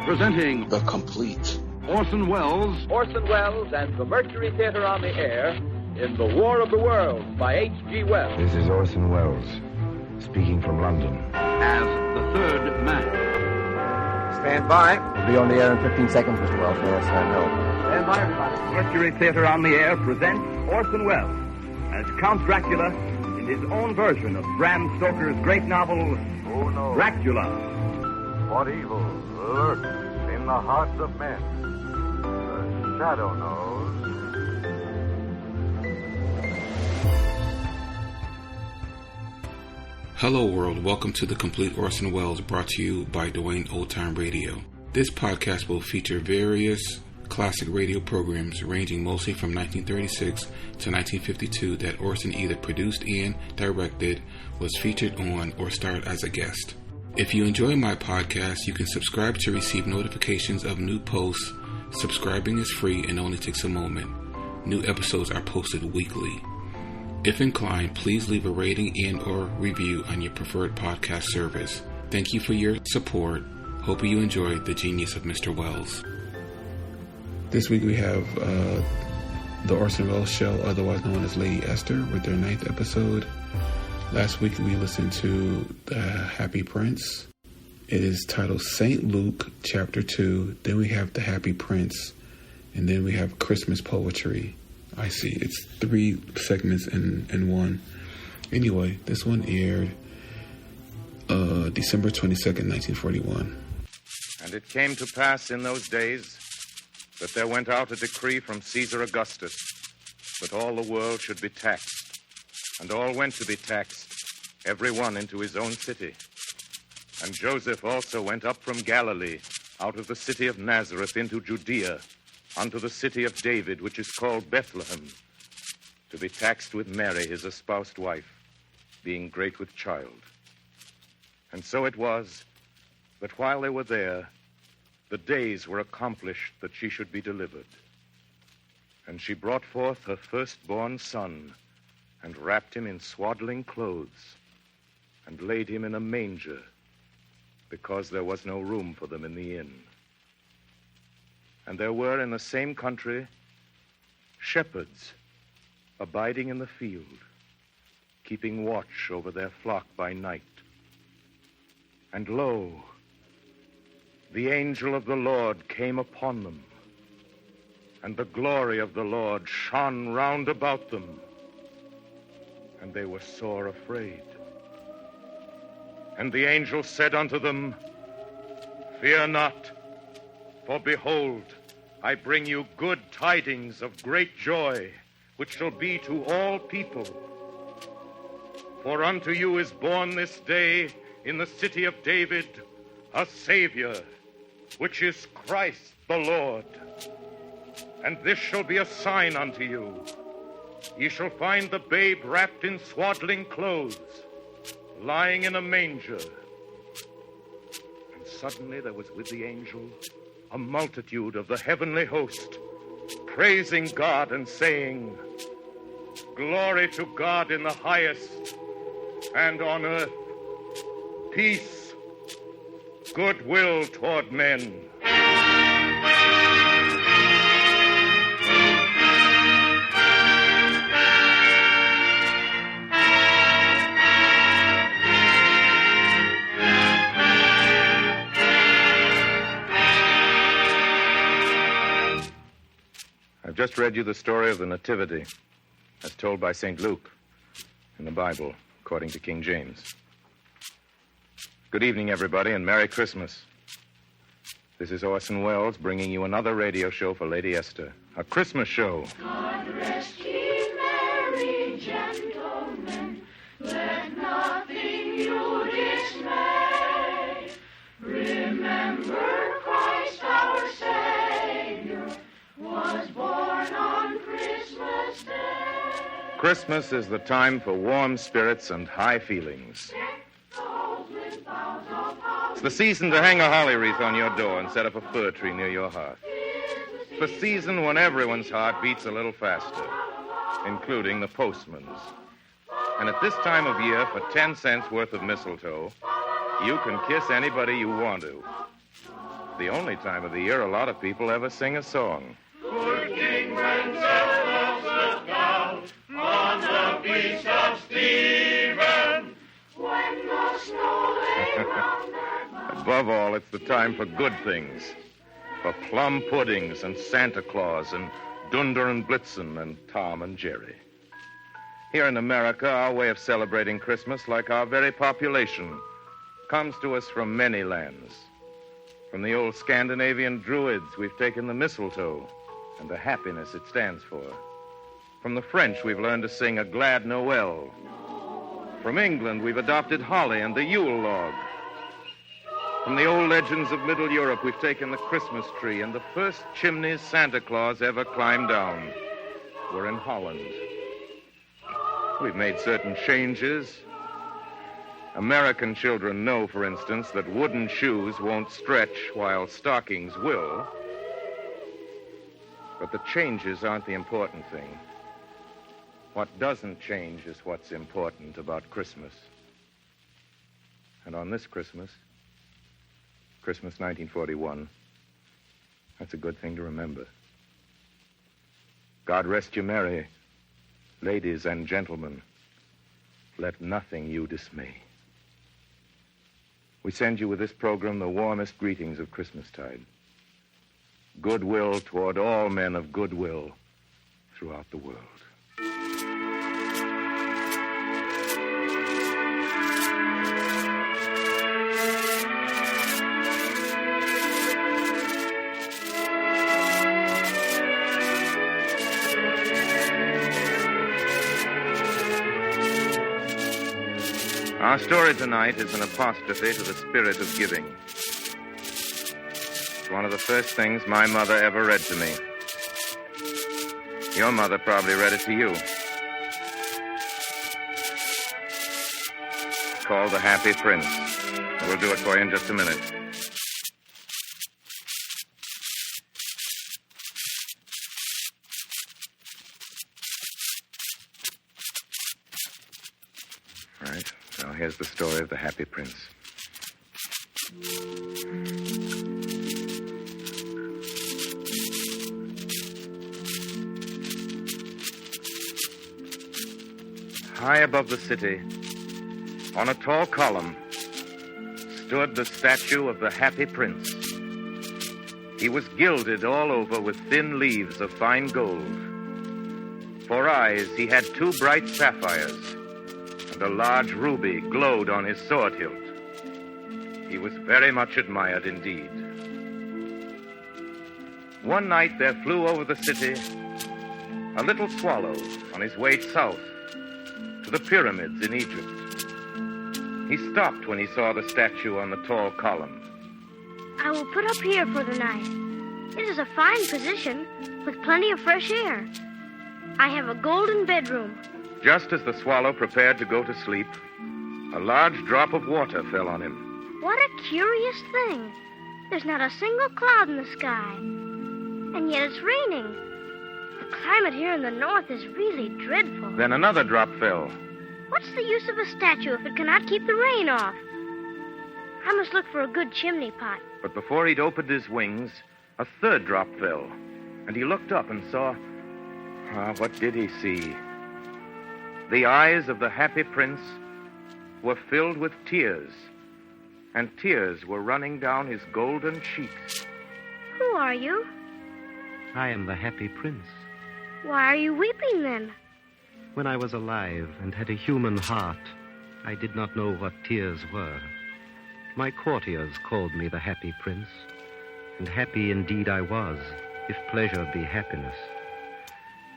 Presenting The Complete Orson Welles and the Mercury Theater on the Air in The War of the Worlds by H.G. Wells. This is Orson Welles, speaking from London. as the third man. Stand by. We'll be on the air in 15 seconds, Mr. Wells. Yes, I know. Stand by, everybody. Mercury Theater on the Air presents Orson Welles as Count Dracula in his own version of Bram Stoker's great novel, Who knows Dracula. what evil lurks in the hearts of men? The shadow knows. Hello world, welcome to The Complete Orson Welles, brought to you by Dwayne Old Time Radio. This podcast will feature various classic radio programs ranging mostly from 1936 to 1952 that Orson either produced and directed, was featured on, or starred as a guest. If you enjoy my podcast, you can subscribe to receive notifications of new posts. Subscribing is free and only takes a moment. New episodes are posted weekly. If inclined, please leave a rating and or review on your preferred podcast service. Thank you for your support. Hope you enjoyed the genius of Mr. Welles. This week we have the Orson Welles Show, otherwise known as Lady Esther, with their 9th episode. Last week we listened to The Happy Prince. It is titled St. Luke, ch.2. Then we have The Happy Prince. And then we have Christmas Poetry. I see. It's 3 segments in one. Anyway, this one aired December 22nd, 1941. And it came to pass in those days that there went out a decree from Caesar Augustus that all the world should be taxed. And all went to be taxed, every one into his own city. And Joseph also went up from Galilee, out of the city of Nazareth into Judea, unto the city of David, which is called Bethlehem, to be taxed with Mary, his espoused wife, being great with child. And so it was that while they were there, the days were accomplished that she should be delivered. And she brought forth her firstborn son, and wrapped him in swaddling clothes, and laid him in a manger, because there was no room for them in the inn. And there were in the same country shepherds abiding in the field, keeping watch over their flock by night. And lo, the angel of the Lord came upon them, and the glory of the Lord shone round about them, and they were sore afraid. And the angel said unto them, Fear not, for behold, I bring you good tidings of great joy, which shall be to all people. For unto you is born this day in the city of David a Savior, which is Christ the Lord. And this shall be a sign unto you. Ye shall find the babe wrapped in swaddling clothes, lying in a manger. And suddenly there was with the angel a multitude of the heavenly host, praising God and saying, Glory to God in the highest, and on earth peace, goodwill toward men. I've just read you the story of the Nativity, as told by St. Luke in the Bible, according to King James. Good evening, everybody, and Merry Christmas. This is Orson Welles bringing you another radio show for Lady Esther, a Christmas show. God rest ye merry gentlemen, let nothing you dismay. Remember Christ our Savior was born on Christmas Day. Christmas is the time for warm spirits and high feelings. It's the season to hang a holly wreath on your door and set up a fir tree near your hearth. It's the season when everyone's heart beats a little faster, including the postman's. And at this time of year, for 10 cents worth of mistletoe, you can kiss anybody you want to. The only time of the year a lot of people ever sing a song. Good King Wenceslas looked down on the feast of Stephen when the snow lay round their bows. Above all, it's the time for good things. For plum puddings and Santa Claus and Dunder and Blitzen and Tom and Jerry. Here in America, our way of celebrating Christmas, like our very population, comes to us from many lands. From the old Scandinavian Druids, we've taken the mistletoe and the happiness it stands for. From the French, we've learned to sing a glad Noel. From England, we've adopted holly and the Yule log. From the old legends of Middle Europe, we've taken the Christmas tree, and the first chimneys Santa Claus ever climbed down were in Holland. We've made certain changes. American children know, for instance, that wooden shoes won't stretch while stockings will. But the changes aren't the important thing. What doesn't change is what's important about Christmas. And on this Christmas 1941, that's a good thing to remember. God rest you merry, ladies and gentlemen. Let nothing you dismay. We send you with this program the warmest greetings of Christmastide. Goodwill toward all men of goodwill throughout the world. Our story tonight is an apostrophe to the spirit of giving. It's one of the first things my mother ever read to me. Your mother probably read it to you. It's called The Happy Prince. We'll do it for you in just a minute. All right. Now, here's the story of the Happy Prince. High above the city, on a tall column, stood the statue of the Happy Prince. He was gilded all over with thin leaves of fine gold. For eyes, he had 2 bright sapphires, and a large ruby glowed on his sword hilt. He was very much admired indeed. One night there flew over the city a little swallow on his way south to the pyramids in Egypt. He stopped when he saw the statue on the tall column. I will put up here for the night. It is a fine position with plenty of fresh air. I have a golden bedroom. Just as the swallow prepared to go to sleep, a large drop of water fell on him. What a curious thing. There's not a single cloud in the sky. And yet it's raining. The climate here in the north is really dreadful. Then another drop fell. What's the use of a statue if it cannot keep the rain off? I must look for a good chimney pot. But before he'd opened his wings, a third drop fell. And he looked up and saw... what did he see? The eyes of the Happy Prince were filled with tears, and tears were running down his golden cheeks. Who are you? I am the Happy Prince. Why are you weeping, then? When I was alive and had a human heart, I did not know what tears were. My courtiers called me the Happy Prince, and happy indeed I was, if pleasure be happiness.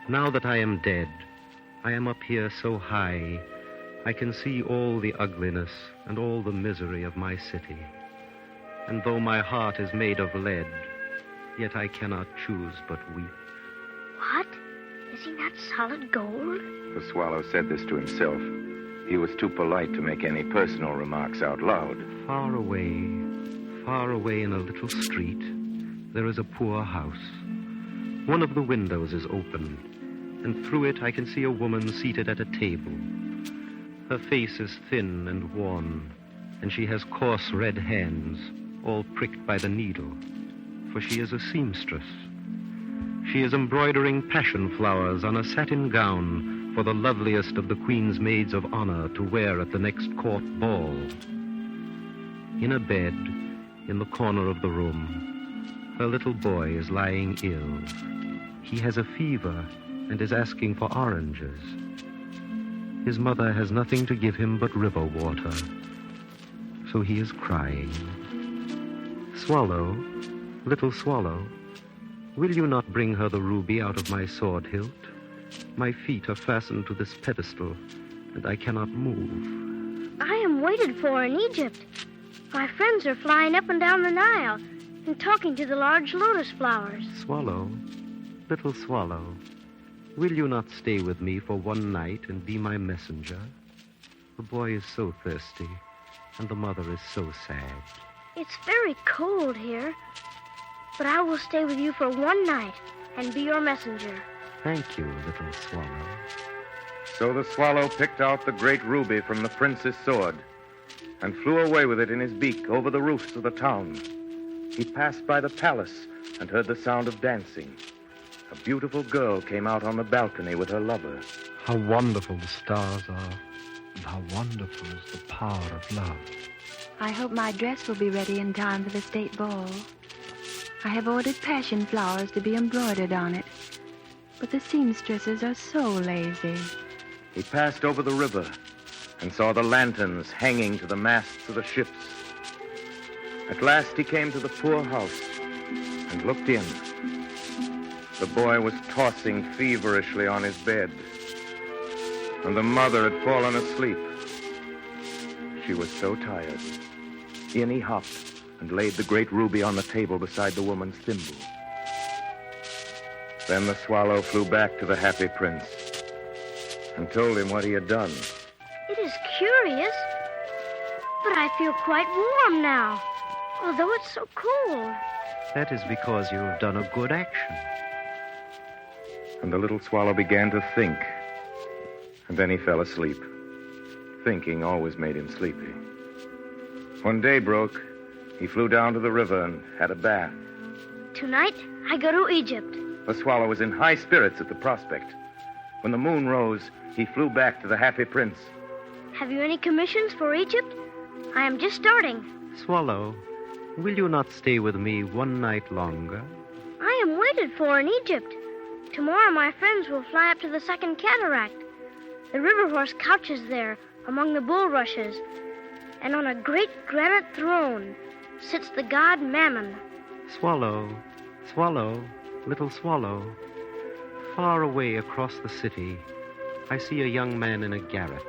Now that I am dead, I am up here so high, I can see all the ugliness and all the misery of my city. And though my heart is made of lead, yet I cannot choose but weep. What? Is he not solid gold? The swallow said this to himself. He was too polite to make any personal remarks out loud. Far away in a little street, there is a poor house. One of the windows is open, and through it I can see a woman seated at a table. Her face is thin and worn, and she has coarse red hands, all pricked by the needle, for she is a seamstress. She is embroidering passion flowers on a satin gown for the loveliest of the Queen's maids of honor to wear at the next court ball. In a bed, in the corner of the room, her little boy is lying ill. He has a fever and is asking for oranges. His mother has nothing to give him but river water, so he is crying. Swallow, little swallow, will you not bring her the ruby out of my sword hilt? My feet are fastened to this pedestal, and I cannot move. I am waited for in Egypt. My friends are flying up and down the Nile and talking to the large lotus flowers. Swallow, little swallow, will you not stay with me for one night and be my messenger? The boy is so thirsty, and the mother is so sad. It's very cold here, but I will stay with you for one night and be your messenger. Thank you, little swallow. So the swallow picked out the great ruby from the prince's sword and flew away with it in his beak over the roofs of the town. He passed by the palace and heard the sound of dancing. A beautiful girl came out on the balcony with her lover. How wonderful the stars are, and how wonderful is the power of love. I hope my dress will be ready in time for the state ball. I have ordered passion flowers to be embroidered on it, but the seamstresses are so lazy. He passed over the river and saw the lanterns hanging to the masts of the ships. At last he came to the poor house and looked in. The boy was tossing feverishly on his bed, and the mother had fallen asleep. She was so tired. In he hopped and laid the great ruby on the table beside the woman's thimble. Then the swallow flew back to the happy prince and told him what he had done. It is curious, but I feel quite warm now, although it's so cold. That is because you have done a good action. And the little swallow began to think, and then he fell asleep. Thinking always made him sleepy. When day broke, he flew down to the river and had a bath. Tonight, I go to Egypt. The swallow was in high spirits at the prospect. When the moon rose, he flew back to the happy prince. Have you any commissions for Egypt? I am just starting. Swallow, will you not stay with me one night longer? I am waited for in Egypt. Tomorrow my friends will fly up to the second cataract. The river horse couches there among the bulrushes, and on a great granite throne sits the god Mammon. Swallow, swallow, little swallow. Far away across the city, I see a young man in a garret.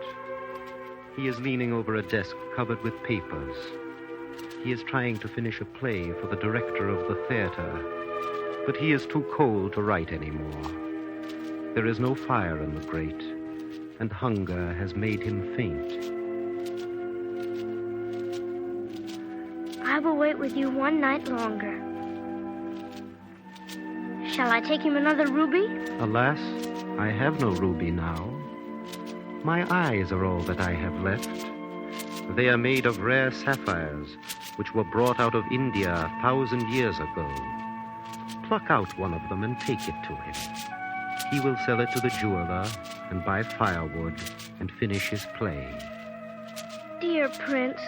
He is leaning over a desk covered with papers. He is trying to finish a play for the director of the theater, but he is too cold to write anymore. There is no fire in the grate, and hunger has made him faint. I will wait with you one night longer. Shall I take him another ruby? Alas, I have no ruby now. My eyes are all that I have left. They are made of rare sapphires, which were brought out of India 1,000 years ago. Pluck out one of them and take it to him. He will sell it to the jeweler and buy firewood and finish his play. Dear Prince,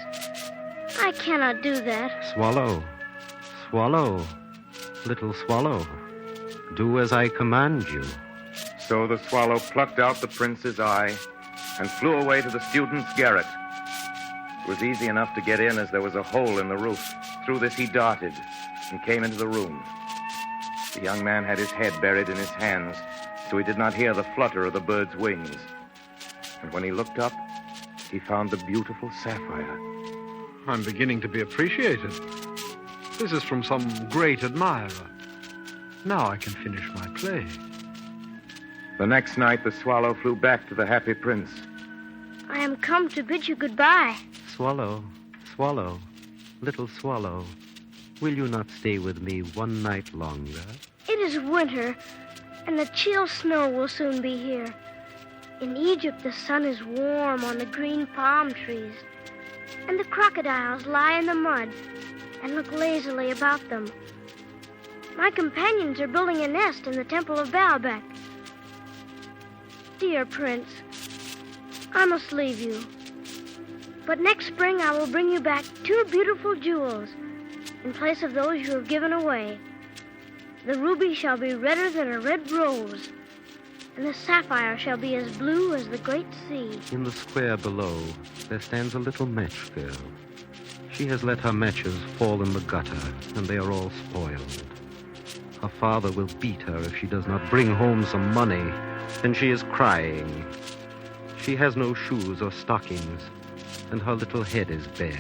I cannot do that. Swallow, swallow, little swallow, do as I command you. So the swallow plucked out the prince's eye and flew away to the student's garret. It was easy enough to get in as there was a hole in the roof. Through this he darted and came into the room. The young man had his head buried in his hands, so he did not hear the flutter of the bird's wings. And when he looked up, he found the beautiful sapphire. I'm beginning to be appreciated. This is from some great admirer. Now I can finish my play. The next night, the swallow flew back to the happy prince. I am come to bid you goodbye. Swallow, swallow, little swallow, will you not stay with me one night longer? It is winter, and the chill snow will soon be here. In Egypt, the sun is warm on the green palm trees, and the crocodiles lie in the mud and look lazily about them. My companions are building a nest in the Temple of Baalbec. Dear Prince, I must leave you. But next spring I will bring you back 2 beautiful jewels in place of those you have given away. The ruby shall be redder than a red rose, and the sapphire shall be as blue as the great sea. In the square below, there stands a little match girl. She has let her matches fall in the gutter, and they are all spoiled. Her father will beat her if she does not bring home some money, and she is crying. She has no shoes or stockings, and her little head is bare.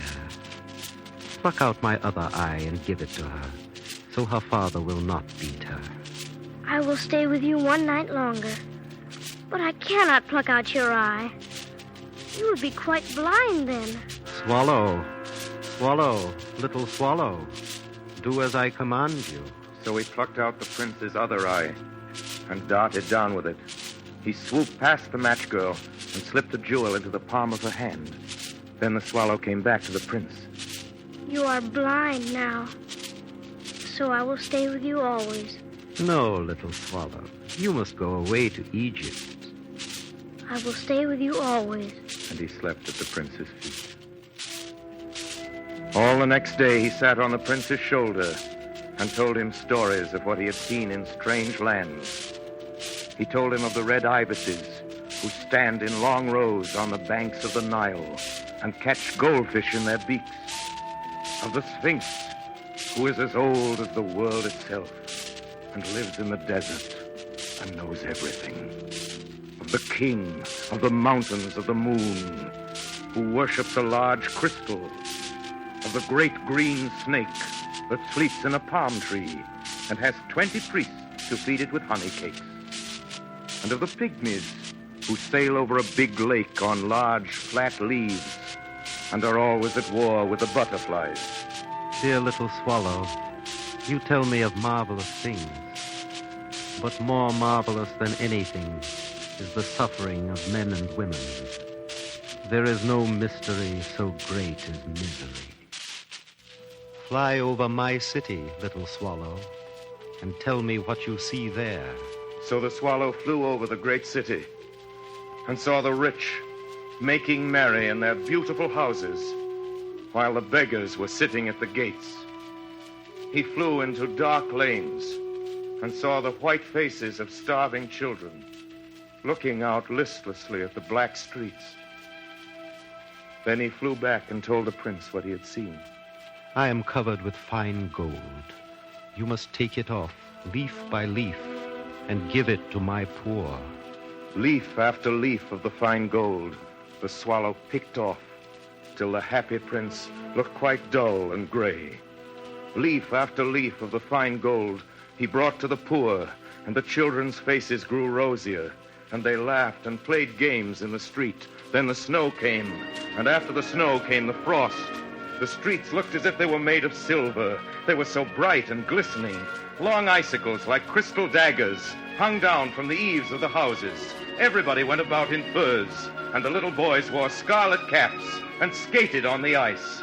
Pluck out my other eye and give it to her, so her father will not beat her. I will stay with you 1 night longer, but I cannot pluck out your eye. You would be quite blind then. Swallow, swallow, little swallow, do as I command you. So he plucked out the prince's other eye and darted down with it. He swooped past the match girl and slipped the jewel into the palm of her hand. Then the swallow came back to the prince. You are blind now, so I will stay with you always. No, little swallow, you must go away to Egypt. I will stay with you always. And he slept at the prince's feet. All the next day he sat on the prince's shoulder and told him stories of what he had seen in strange lands. He told him of the red ibises who stand in long rows on the banks of the Nile and catch goldfish in their beaks. Of the Sphinx, who is as old as the world itself and lives in the desert and knows everything. Of the king of the mountains of the moon, who worships a large crystal. Of the great green snake that sleeps in a palm tree and has 20 priests to feed it with honey cakes. And of the pygmies who sail over a big lake on large flat leaves and are always at war with the butterflies. Dear little swallow, you tell me of marvelous things, but more marvelous than anything is the suffering of men and women. There is no mystery so great as misery. Fly over my city, little swallow, and tell me what you see there. So the swallow flew over the great city and saw the rich making merry in their beautiful houses while the beggars were sitting at the gates. He flew into dark lanes and saw the white faces of starving children looking out listlessly at the black streets. Then he flew back and told the prince what he had seen. I am covered with fine gold. You must take it off, leaf by leaf, and give it to my poor. Leaf after leaf of the fine gold the swallow picked off, till the happy prince looked quite dull and gray. Leaf after leaf of the fine gold he brought to the poor, and the children's faces grew rosier, and they laughed and played games in the street. Then the snow came, and after the snow came the frost. The streets looked as if they were made of silver. They were so bright and glistening. Long icicles like crystal daggers hung down from the eaves of the houses. Everybody went about in furs, and the little boys wore scarlet caps and skated on the ice.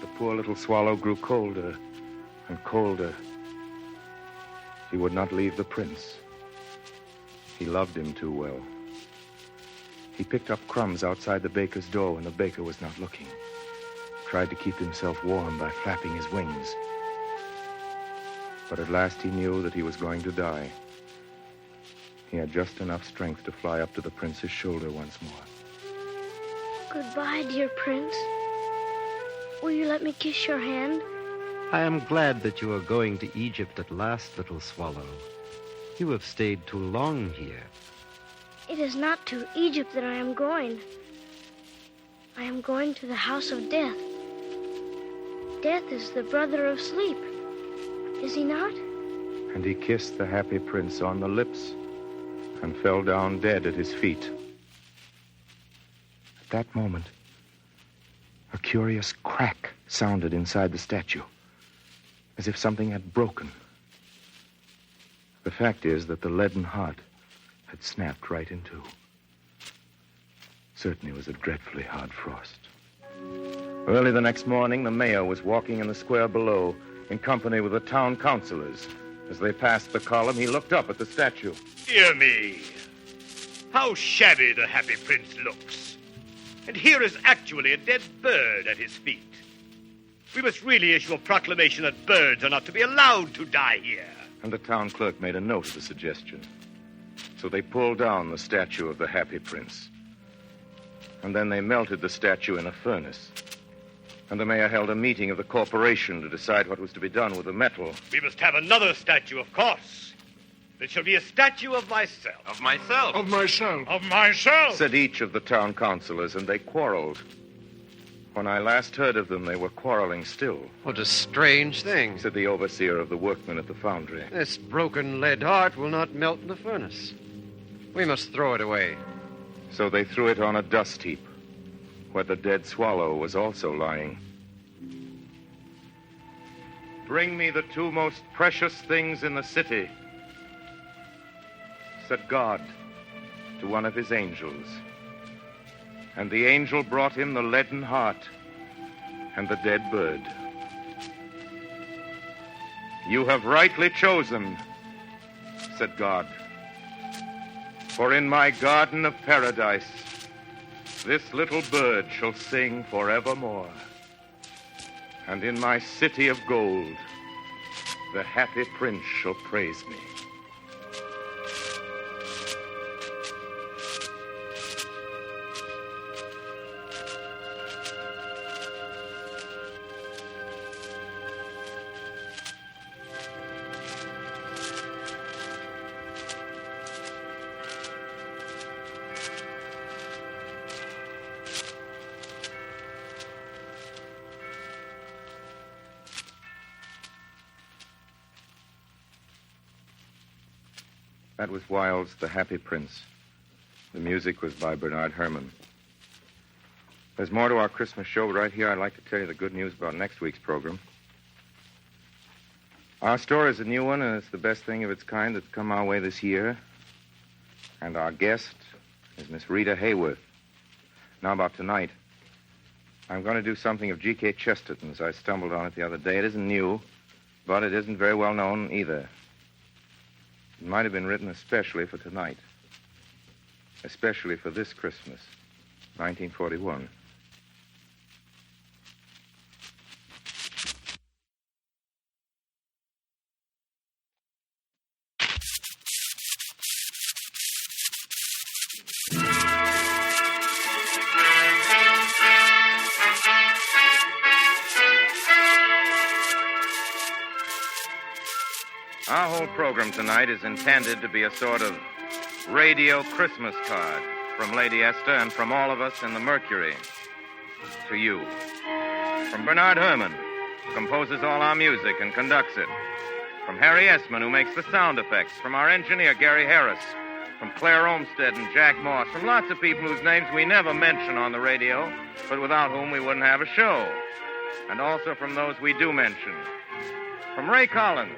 The poor little swallow grew colder and colder. He would not leave the prince. He loved him too well. He picked up crumbs outside the baker's door when the baker was not looking. Tried to keep himself warm by flapping his wings. But at last he knew that he was going to die. He had just enough strength to fly up to the prince's shoulder once more. Goodbye, dear prince. Will you let me kiss your hand? I am glad that you are going to Egypt at last, little swallow. You have stayed too long here. It is not to Egypt that I am going. I am going to the house of death. Death is the brother of sleep. Is he not? And he kissed the happy prince on the lips and fell down dead at his feet. At that moment, a curious crack sounded inside the statue, as if something had broken. The fact is that the leaden heart had snapped right in two. certainly was a dreadfully hard frost. Early the next morning, the mayor was walking in the square below in company with the town councilors. As they passed the column, he looked up at the statue. Dear me, how shabby the Happy Prince looks. And here is actually a dead bird at his feet. We must really issue a proclamation that birds are not to be allowed to die here. And the town clerk made a note of the suggestion. So they pulled down the statue of the Happy Prince. And then they melted the statue in a furnace. And the mayor held a meeting of the corporation to decide what was to be done with the metal. We must have another statue, of course. It shall be a statue of myself. Of myself. Of myself. Of myself. Said each of the town councilors, and they quarreled. When I last heard of them, they were quarreling still. What a strange thing, said the overseer of the workmen at the foundry. This broken lead heart will not melt in the furnace. We must throw it away. So they threw it on a dust heap, where the dead swallow was also lying. Bring me the two most precious things in the city, said God to one of his angels. And the angel brought him the leaden heart and the dead bird. You have rightly chosen, said God. For in my garden of paradise, this little bird shall sing forevermore. And in my city of gold, the Happy Prince shall praise me. That was Wilde's The Happy Prince. The music was by Bernard Herrmann. There's more to our Christmas show, but right here I'd like to tell you the good news about next week's program. Our store is a new one, and it's the best thing of its kind that's come our way this year. And our guest is Miss Rita Hayworth. Now about tonight. I'm going to do something of G.K. Chesterton's. I stumbled on it the other day. It isn't new, but it isn't very well known either. It might have been written especially for tonight. Especially for this Christmas, 1941. Our whole program tonight is intended to be a sort of radio Christmas card from Lady Esther and from all of us in the Mercury to you. From Bernard Herrmann, who composes all our music and conducts it. From Harry Esmond, who makes the sound effects. From our engineer, Gary Harris. From Claire Olmsted and Jack Moss. From lots of people whose names we never mention on the radio, but without whom we wouldn't have a show. And also from those we do mention. From Ray Collins.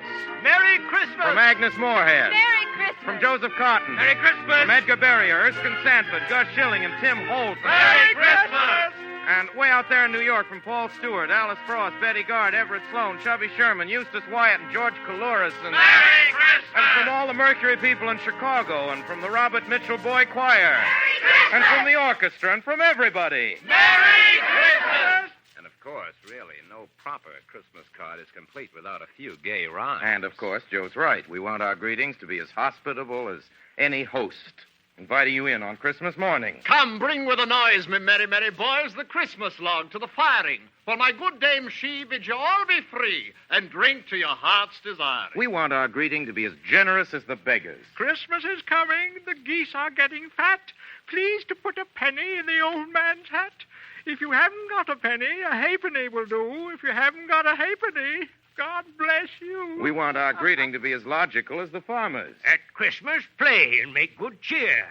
Merry Christmas! From Agnes Moorehead. Merry Christmas! From Joseph Cotton. Merry Christmas! From Edgar Berrier, Erskine Sanford, Gus Schilling, and Tim Holt. Merry Christmas! And way out there in New York, from Paul Stewart, Alice Frost, Betty Gard, Everett Sloan, Chubby Sherman, Eustace Wyatt, and George Coulouris. And Merry Christmas! And from all the Mercury people in Chicago, and from the Robert Mitchell Boy Choir. Merry Christmas! And from the orchestra, and from everybody. Merry Christmas! And, of course, really, no proper Christmas card is complete without a few gay rhymes. And, of course, Joe's right. We want our greetings to be as hospitable as any host, inviting you in on Christmas morning. Come, bring with a noise, me merry, merry boys, the Christmas log to the firing. For my good dame, she bid you all be free, and drink to your heart's desire. We want our greeting to be as generous as the beggars. Christmas is coming, the geese are getting fat. Please to put a penny in the old man's hat. If you haven't got a penny, a halfpenny will do. If you haven't got a halfpenny, God bless you. We want our greeting to be as logical as the farmers. At Christmas, play and make good cheer.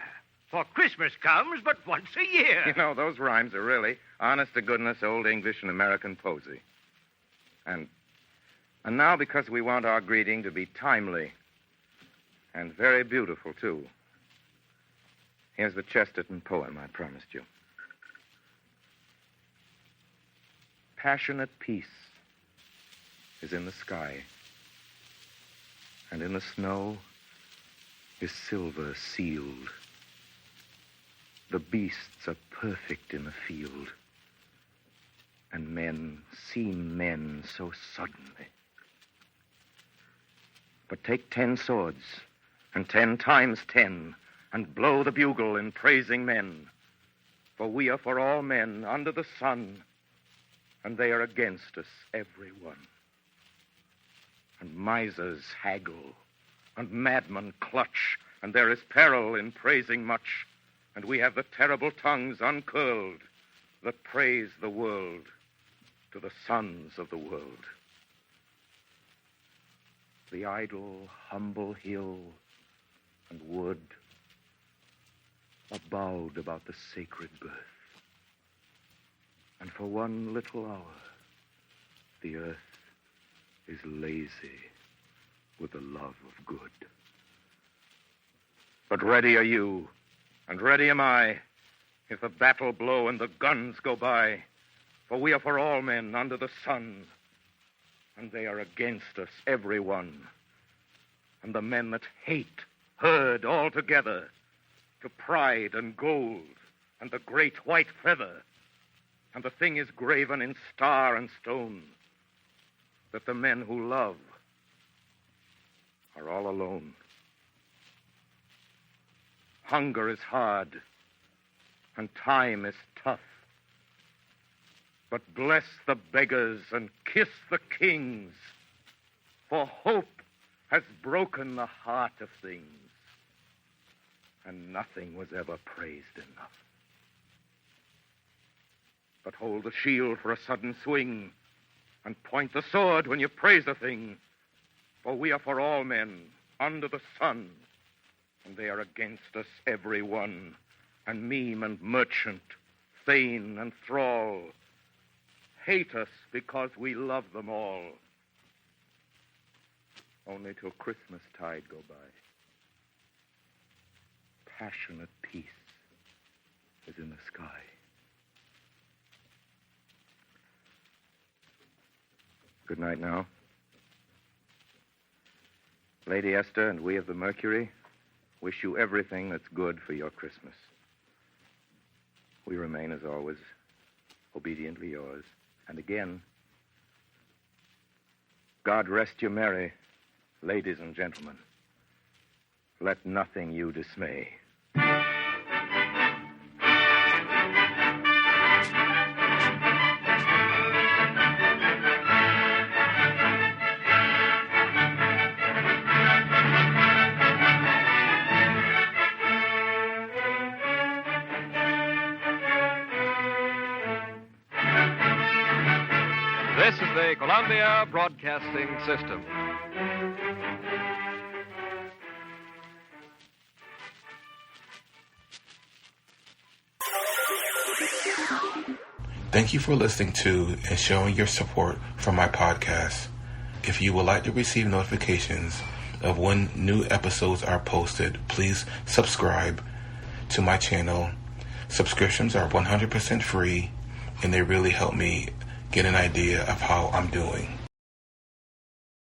For Christmas comes but once a year. You know, those rhymes are really honest-to-goodness old English and American poesy. And now, because we want our greeting to be timely and very beautiful, too, here's the Chesterton poem I promised you. passionate peace is in the sky, and in the snow is silver sealed. The beasts are perfect in the field, and men seem men so suddenly. But take 10 swords, and 10 times 10, and blow the bugle in praising men. For we are for all men under the sun, and they are against us, every one. And misers haggle, and madmen clutch, and there is peril in praising much, and we have the terrible tongues uncurled that praise the world to the sons of the world. The idle, humble hill and wood are bowed about the sacred birth. And for one little hour, the earth is lazy with the love of good. But ready are you, and ready am I, if the battle blow and the guns go by. For we are for all men under the sun, and they are against us, every one. And the men that hate herd all together to pride and gold and the great white feather. And the thing is graven in star and stone, that the men who love are all alone. Hunger is hard, and time is tough. But bless the beggars and kiss the kings, for hope has broken the heart of things, and nothing was ever praised enough. But hold the shield for a sudden swing, and point the sword when you praise a thing, for we are for all men under the sun, and they are against us, every one, and meme and merchant, thane and thrall, hate us because we love them all. Only till Christmas tide go by. Passionate peace is in the sky. Good night now. Lady Esther and we of the Mercury wish you everything that's good for your Christmas. We remain, as always, obediently yours. And again, God rest you merry, ladies and gentlemen. Let nothing you dismay. This is the Columbia Broadcasting System. Thank you for listening to and showing your support for my podcast. If you would like to receive notifications of when new episodes are posted, please subscribe to my channel. Subscriptions are 100% free, and they really help me get an idea of how I'm doing.